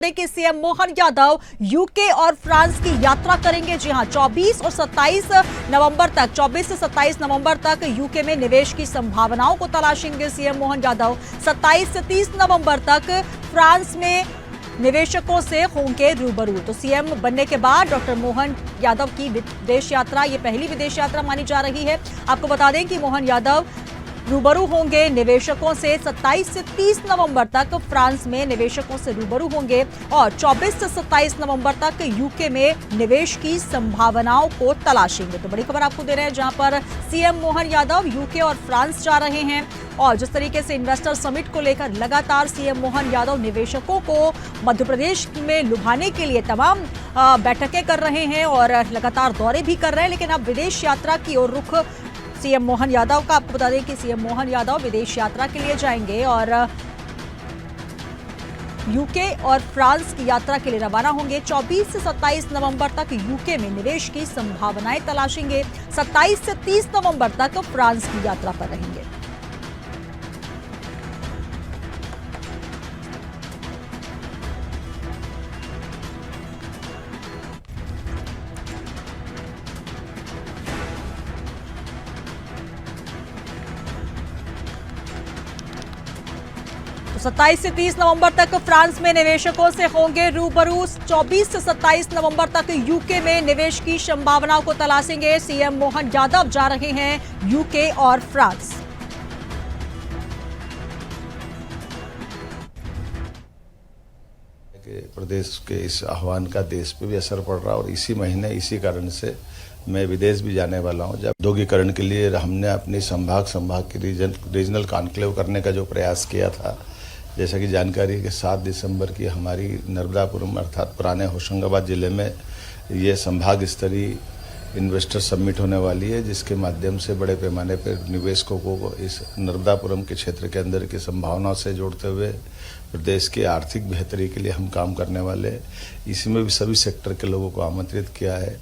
कि CM Mohan Yadav UK और France की यात्रा करेंगे। जी हां, 24 और 27 नवंबर तक 24 से 27 नवंबर तक यूके में निवेश की संभावनाओं को तलाशेंगे सीएम मोहन यादव। 27 से 30 नवंबर तक फ्रांस में निवेशकों से होंगे रूबरू। तो सीएम बनने के बाद डॉक्टर मोहन यादव की विदेश यात्रा, ये पहली विदेश यात्रा मानी जा रही है। आपको बता दें कि मोहन यादव रूबरू होंगे निवेशकों से। 27 से 30 नवंबर तक फ्रांस में निवेशकों से रूबरू होंगे और 24 से 27 नवंबर तक यूके में निवेश की संभावनाओं को तलाशेंगे। तो बड़ी खबर आपको दे रहे हैं, जहां पर सीएम मोहन यादव यूके और फ्रांस जा रहे हैं और जिस तरीके से इन्वेस्टर समिट को लेकर लगातार सीएम मोहन यादव निवेशकों को मध्य प्रदेश में लुभाने के लिए तमाम बैठकें कर रहे हैं और लगातार दौरे भी कर रहे हैं, लेकिन अब विदेश यात्रा की ओर रुख सीएम मोहन यादव का। आपको बता दें कि सीएम मोहन यादव विदेश यात्रा के लिए जाएंगे और यूके और फ्रांस की यात्रा के लिए रवाना होंगे। 24 से 27 नवंबर तक यूके में निवेश की संभावनाएं तलाशेंगे। 27 से 30 नवंबर तक फ्रांस की यात्रा पर रहेंगे। तो 27 से 30 नवंबर तक फ्रांस में निवेशकों से होंगे रूबरू। 24 से 27 नवंबर तक यूके में निवेश की संभावनाओं को तलाशेंगे। सीएम मोहन यादव जा रहे हैं यूके और फ्रांस। प्रदेश के इस आह्वान का देश पे भी असर पड़ रहा और इसी महीने इसी कारण से मैं विदेश भी जाने वाला हूं। जब औद्योगिकरण के लिए हमने अपनी संभाग की रीजनल कॉन्क्लेव करने का जो प्रयास किया था, जैसा कि जानकारी है कि 7 दिसंबर की हमारी नर्मदापुरम अर्थात पुराने होशंगाबाद जिले में ये संभाग स्तरीय इन्वेस्टर समिट होने वाली है, जिसके माध्यम से बड़े पैमाने पर निवेशकों को इस नर्मदापुरम के क्षेत्र के अंदर की संभावनाओं से जोड़ते हुए प्रदेश की आर्थिक बेहतरी के लिए हम काम करने वाले हैं। इसमें भी सभी सेक्टर के लोगों को आमंत्रित किया है।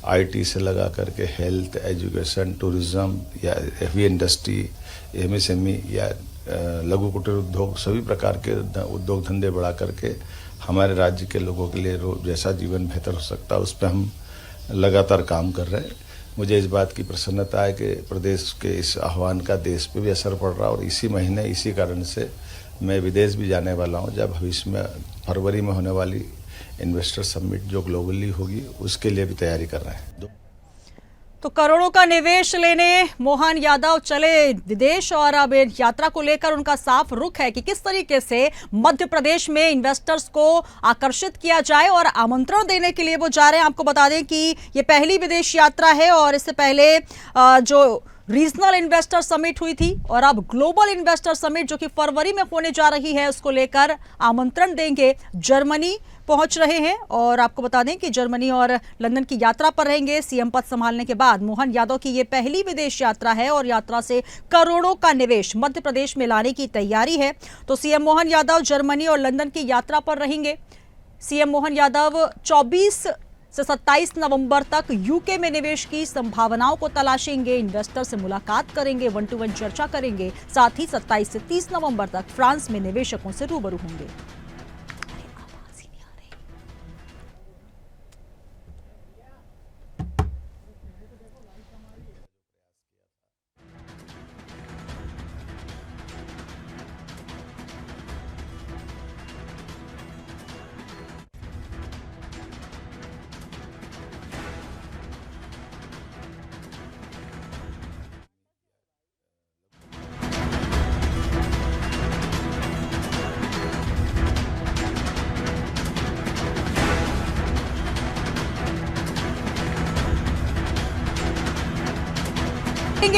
आईटी से लगा करके हेल्थ, एजुकेशन, टूरिज्म या हेवी इंडस्ट्री, एमएसएमई या लघु कुटीर उद्योग, सभी प्रकार के उद्योग धंधे बढ़ा करके हमारे राज्य के लोगों के लिए जैसा जीवन बेहतर हो सकता है उस पर हम लगातार काम कर रहे हैं। मुझे इस बात की प्रसन्नता है कि प्रदेश के इस आह्वान का देश पे भी असर पड़ रहा और इसी महीने इसी कारण से मैं विदेश भी जाने वाला हूं। जब भविष्य में फरवरी में होने वाली इन्वेस्टर समिट जो ग्लोबली होगी उसके लिए भी तैयारी कर रहे हैं। तो करोड़ों का निवेश लेने मोहन यादव चले विदेश और अब यात्रा को लेकर उनका साफ रुख है कि किस तरीके से मध्य प्रदेश में इन्वेस्टर्स को आकर्षित किया जाए और आमंत्रण देने के लिए वो जा रहे हैं। आपको बता दें कि ये पहली विदेश यात्रा है और इससे पहले जो रीजनल इन्वेस्टर समिट हुई थी और अब ग्लोबल इन्वेस्टर समिट जो कि फरवरी में होने जा रही है, उसको लेकर आमंत्रण देंगे। जर्मनी पहुंच रहे हैं और आपको बता दें कि जर्मनी और लंदन की यात्रा पर रहेंगे। सीएम पद संभालने के बाद मोहन यादव की ये पहली विदेश यात्रा है और यात्रा से करोड़ों का निवेश मध्य प्रदेश में लाने की तैयारी है। तो सीएम मोहन यादव जर्मनी और लंदन की यात्रा पर रहेंगे। सीएम मोहन यादव 24 से 27 नवंबर तक यूके में निवेश की संभावनाओं को तलाशेंगे, इन्वेस्टर से मुलाकात करेंगे, 1-to-1 चर्चा करेंगे। साथ ही 27 से 30 नवंबर तक फ्रांस में निवेशकों से रूबरू होंगे।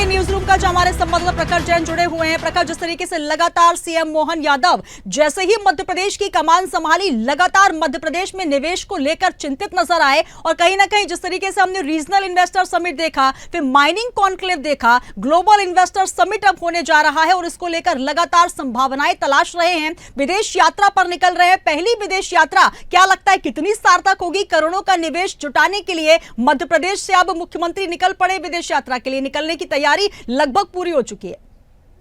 न्यूज रूम का जो हमारे संवाददाता प्रखर जैन जुड़े हुए हैं। प्रखर, जिस तरीके से लगातार सीएम मोहन यादव जैसे ही मध्य प्रदेश की कमान संभाली, लगातार मध्य प्रदेश में निवेश को लेकर चिंतित नजर आए और कहीं ना कहीं जिस तरीके से हमने रीजनल इन्वेस्टर समिट देखा, फिर माइनिंग कॉन्क्लेव देखा, ग्लोबल इन्वेस्टर समिट अब होने जा रहा है और इसको लेकर लगातार संभावनाएं तलाश रहे हैं। विदेश यात्रा पर निकल रहे हैं, पहली विदेश यात्रा। क्या लगता है कितनी सार्थक होगी? करोड़ों का निवेश जुटाने के लिए मध्य प्रदेश से अब मुख्यमंत्री निकल पड़े विदेश यात्रा के लिए। निकलने की तैयारी लगभग पूरी हो चुकी है।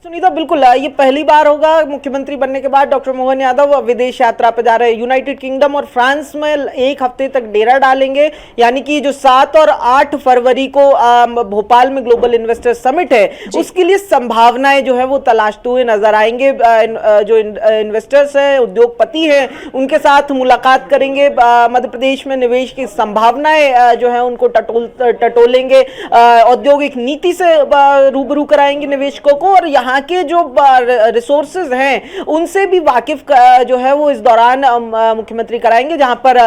सुनीता, बिल्कुल ये पहली बार होगा मुख्यमंत्री बनने के बाद डॉक्टर मोहन यादव विदेश यात्रा पर जा रहे हैं। यूनाइटेड किंगडम और फ्रांस में एक हफ्ते तक डेरा डालेंगे, यानी कि जो 7 और 8 फरवरी को भोपाल में ग्लोबल इन्वेस्टर समिट है, उसके लिए संभावनाएं जो है वो तलाशते हुए नजर आएंगे। जो इन्वेस्टर्स हैं, उद्योगपति हैं, उनके साथ मुलाकात करेंगे, मध्य प्रदेश में निवेश की संभावनाएं जो है उनको टटोलेंगे, औद्योगिक नीति से रूबरू कराएंगे निवेशकों को, और यहाँ के जो रिसोर्सेज हैं उनसे भी वाकिफ जो है वो इस दौरान मुख्यमंत्री कराएंगे, जहां पर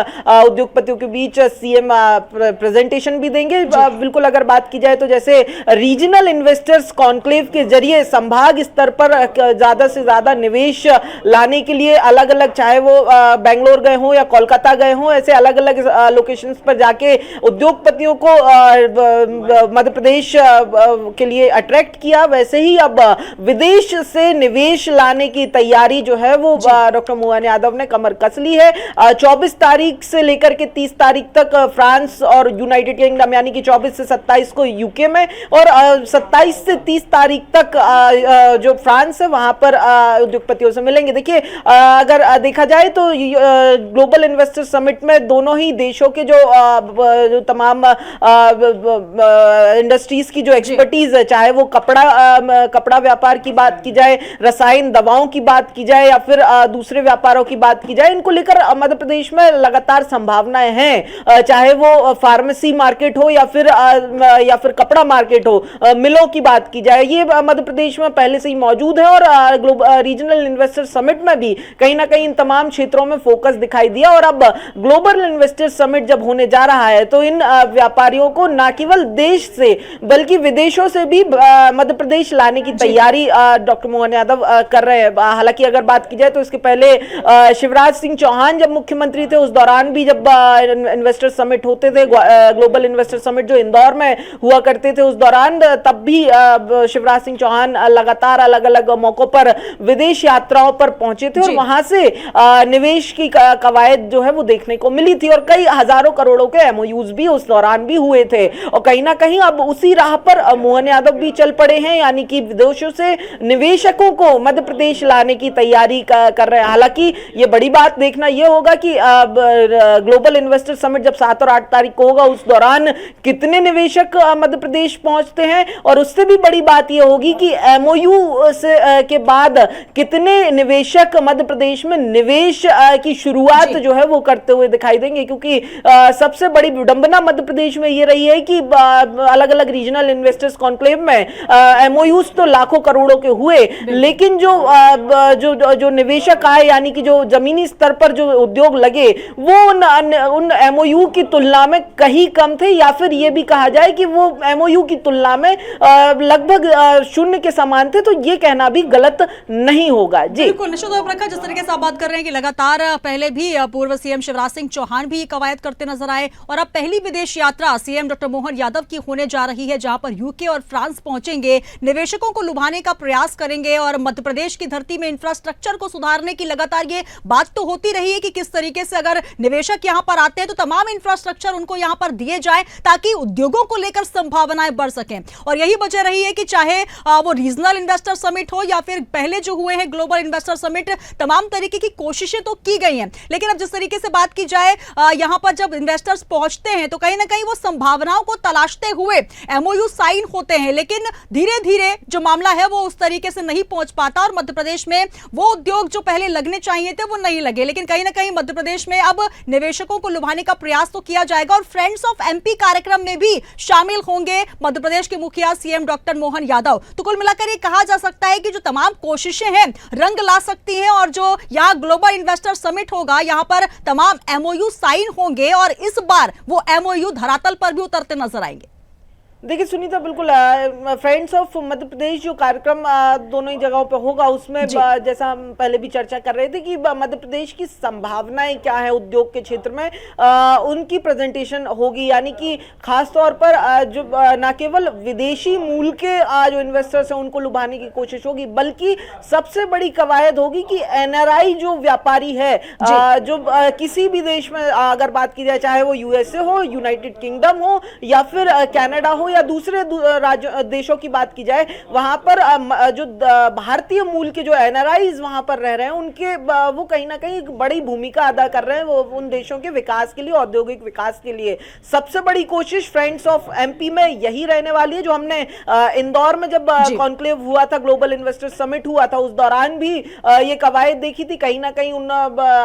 उद्योगपतियों के बीच सीएम प्रेजेंटेशन भी देंगे। बिल्कुल, अगर बात की जाए तो जैसे रीजनल इन्वेस्टर्स कॉन्क्लेव के जरिए संभाग स्तर पर ज्यादा से ज्यादा निवेश लाने के लिए अलग अलग, चाहे वो बेंगलोर गए हों या कोलकाता गए हों, ऐसे अलग अलग लोकेशंस पर जाके उद्योगपतियों को मध्य प्रदेश के लिए अट्रैक्ट किया, वैसे ही अब विदेश से निवेश लाने की तैयारी जो है वो डॉक्टर मोहन यादव ने कमर कस ली है। 24 तारीख से लेकर के 30 तारीख तक फ्रांस और यूनाइटेड किंगडम, यानी कि 24 से 27 को यूके में, और 27 से 30 तारीख तक जो फ्रांस है वहां पर उद्योगपतियों से मिलेंगे। देखिए, अगर देखा जाए तो ग्लोबल इन्वेस्टर समिट में दोनों ही देशों के जो तमाम इंडस्ट्रीज की जो एक्सपर्टीज है, चाहे वो कपड़ा व्यापार की बात की जाए, रसायन दवाओं की बात की जाए, या फिर दूसरे व्यापारों की बात की जाए, इनको लेकर मध्य प्रदेश में लगातार संभावनाएं हैं। चाहे वो फार्मेसी मार्केट हो या फिर कपड़ा मार्केट हो, मिलों की बात की जाए, ये मध्य प्रदेश में पहले से ही मौजूद है, और रीजनल इन्वेस्टर समिट में भी कहीं ना कहीं इन तमाम क्षेत्रों में फोकस दिखाई दिया। और अब ग्लोबल इन्वेस्टर समिट जब होने जा रहा है तो इन व्यापारियों को न केवल देश से बल्कि विदेशों से भी मध्य प्रदेश लाने की तैयारी डॉक्टर मोहन यादव कर रहे हैं। हालांकि अगर बात की जाए तो इसके पहले शिवराज सिंह चौहान जब मुख्यमंत्री थे, उस दौरान भी जब इन्वेस्टर समिट होते थे, ग्लोबल इन्वेस्टर समिट जो इंदौर में हुआ करते थे, उस दौरान तब भी शिवराज सिंह चौहान लगातार अलग अलग मौकों पर विदेश यात्राओं पर पहुंचे थे, और वहां से निवेश की कवायद जो है वो देखने को मिली थी, और कई हजारों करोड़ों के एमओयूज भी उस दौरान भी हुए थे। और कहीं ना कहीं अब उसी राह पर मोहन यादव भी चल पड़े हैं, यानी कि विदेशों से निवेशकों को मध्य प्रदेश लाने की तैयारी कर रहे हैं। हालांकि ये बड़ी बात देखना ये होगा कि ग्लोबल इन्वेस्टर समिट जब 7 और 8 तारीख को होगा, उस दौरान कितने निवेशक मध्य प्रदेश पहुंचते हैं, और उससे भी बड़ी बात ये होगी कि एमओयू के बाद कितने निवेशक मध्य प्रदेश में निवेश की शुरुआत जो है वो करते हुए दिखाई देंगे। क्योंकि सबसे बड़ी विडंबना मध्य प्रदेश में ये रही है कि अलग अलग रीजनल इन्वेस्टर्स कॉन्क्लेव में एमओयूज तो लाखों करोड़ों के हुए, लेकिन जो निवेशक आए, यानी कि जो जमीनी स्तर पर जो उद्योग लगे, वो उन एमओयू की तुलना में कहीं कम थे, या फिर ये भी कहा जाए कि वो एमओयू की तुलना में लगभग शून्य के समान थे। तो ये कहना भी गलत नहीं होगा। जी बिल्कुल, निश्चित प्रखर, जिस तरीके से आप बात कर रहे हैं कि लगातार पहले भी पूर्व सीएम शिवराज सिंह चौहान भी कवायद करते नजर आए, और अब पहली विदेश यात्रा सीएम डॉक्टर मोहन यादव की होने जा रही है, जहां पर यूके और फ्रांस पहुंचेंगे, निवेशकों को लुभाने का प्रयास करेंगे, और मध्य प्रदेश की धरती में इंफ्रास्ट्रक्चर को सुधारने की लगातार ये बात तो होती रही है कि किस तरीके से अगर निवेशक यहां पर आते हैं तो तमाम इंफ्रास्ट्रक्चर उनको यहां पर दिए जाए, ताकि उद्योगों को लेकर संभावनाएं बढ़ सकें। और यही वजह रही है कि चाहे वो रीजनल इन्वेस्टर समिट हो या फिर पहले जो हुए हैं ग्लोबल इन्वेस्टर समिट, तमाम तरीके की कोशिशें तो की गई हैं, लेकिन अब जिस तरीके से बात की जाए, यहां पर जब इन्वेस्टर्स पहुंचते हैं तो कहीं ना कहीं वो संभावनाओं को तलाशते हुए एमओयू साइन होते हैं, लेकिन धीरे धीरे जो मामला है वो उस तरीके से नहीं पहुंच पाता, और मध्य प्रदेश में वो उद्योग जो पहले लगने चाहिए थे वो नहीं लगे। लेकिन कहीं ना कहीं मध्य प्रदेश में अब निवेशकों को लुभाने का प्रयास तो किया जाएगा, और फ्रेंड्स ऑफ एमपी कार्यक्रम में भी शामिल होंगे मध्य प्रदेश के मुखिया सीएम डॉक्टर मोहन यादव। तो कुल मिलाकर ये कहा जा सकता है कि जो तमाम कोशिशें हैं रंग ला सकती हैं, और जो यहाँ ग्लोबल इन्वेस्टर समिट होगा, यहाँ पर तमाम एमओयू साइन होंगे, और इस बार वो एमओयू धरातल पर भी उतरते नजर आएंगे। देखिए सुनीता, बिल्कुल फ्रेंड्स ऑफ मध्य प्रदेश जो कार्यक्रम दोनों ही जगहों पे होगा, उसमें जैसा हम पहले भी चर्चा कर रहे थे कि मध्य प्रदेश की संभावनाएं क्या है उद्योग के क्षेत्र में, उनकी प्रेजेंटेशन होगी। यानी कि खास तौर पर जो न केवल विदेशी मूल के जो इन्वेस्टर्स हैं उनको लुभाने की कोशिश होगी, बल्कि सबसे बड़ी कवायद होगी कि एनआरआई जो व्यापारी है, जो किसी भी देश में अगर बात की जाए, चाहे वो यूएसए हो, यूनाइटेड किंगडम हो, या फिर कनाडा हो, या दूसरे देशों की बात की जाए, वहां पर जो भारतीय मूल के जो एनआरआईज वहां पर रह रहे हैं, उनके वो कहीं ना कहीं बड़ी भूमिका अदा कर रहे हैं वो उन देशों के विकास के लिए, औद्योगिक विकास के लिए। सबसे बड़ी कोशिश फ्रेंड्स ऑफ एमपी में यही रहने वाली है। जो हमने इंदौर में जब कॉन्क्लेव हुआ था, ग्लोबल इन्वेस्टर्स समिट हुआ था, उस दौरान भी ये कवायद देखी थी। कहीं ना कहीं उन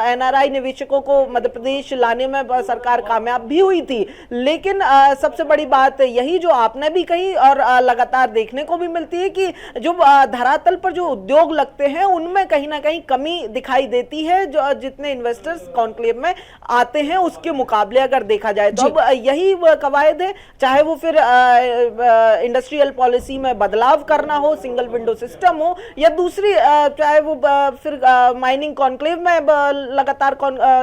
एनआरआई निवेशकों को मध्य प्रदेश लाने में सरकार कामयाब भी हुई थी। लेकिन सबसे बड़ी बात यही जो आपने भी कही और लगातार देखने को भी मिलती है कि जो धरातल पर जो उद्योग लगते हैं उनमें कहीं ना कहीं कमी दिखाई देती है, जो जितने इन्वेस्टर्स कॉन्क्लेव में आते हैं उसके मुकाबले अगर देखा जाए तो। अब यही कवायद है, चाहे वो फिर इंडस्ट्रियल पॉलिसी में बदलाव करना हो, सिंगल विंडो सिस्टम हो, या दूसरी चाहे वो फिर माइनिंग कॉन्क्लेव में लगातार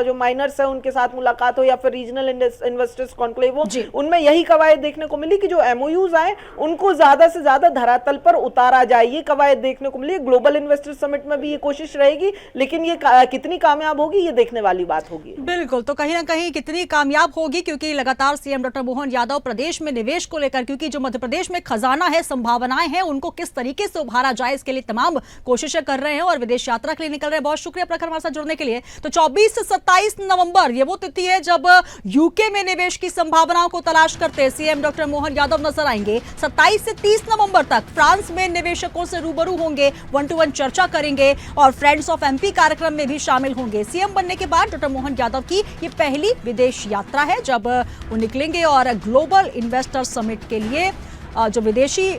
जो माइनर्स है उनके साथ मुलाकात हो, या फिर रीजनल इन्वेस्टर्स कॉन्क्लेव हो, उनमें यही कवायद देखने को मिली कि जो एमओयूज आए उनको ज्यादा से ज्यादा धरातल पर उतारा जाए। ये कवायद देखने को मिली। ग्लोबल इन्वेस्टर्स समिट में भी ये कोशिश रहेगी, लेकिन ये कितनी कामयाब होगी ये देखने वाली बात होगी। बिल्कुल, तो कहीं ना कहीं कितनी कामयाब होगी, क्योंकि लगातार सीएम डॉक्टर मोहन यादव प्रदेश में निवेश को लेकर, क्योंकि जो मध्य प्रदेश में खजाना है, संभावनाएं हैं, उनको किस तरीके से उभारा जाए इसके लिए तमाम कोशिशें कर रहे हैं और विदेश यात्रा के लिए निकल रहे हैं। बहुत शुक्रिया प्रखर हमारे साथ जुड़ने के लिए। तो 24 से 27 नवंबर ये वो तिथि है जब यूके में निवेश की संभावनाओं को तलाश करते सीएम डॉक्टर मोहन यादव नजर आएंगे। 27 से 30 नवंबर तक फ्रांस में निवेशकों से रूबरू होंगे, 1-to-1 चर्चा करेंगे और फ्रेंड्स ऑफ एमपी कार्यक्रम में भी शामिल होंगे। सीएम बनने के बाद डॉक्टर मोहन यादव की ये पहली विदेश यात्रा है जब वो निकलेंगे और ग्लोबल इन्वेस्टर समिट के लिए जो विदेशी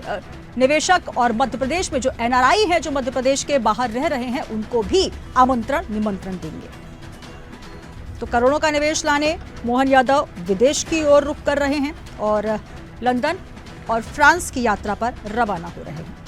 निवेशक और मध्य प्रदेश में जो एनआरआई है जो मध्य प्रदेश के बाहर रह रहे हैं उनको भी आमंत्रण निमंत्रण देंगे। तो करोड़ों का निवेश लाने मोहन यादव विदेश की ओर रुख कर रहे हैं और लंदन और फ्रांस की यात्रा पर रवाना हो रहे हैं।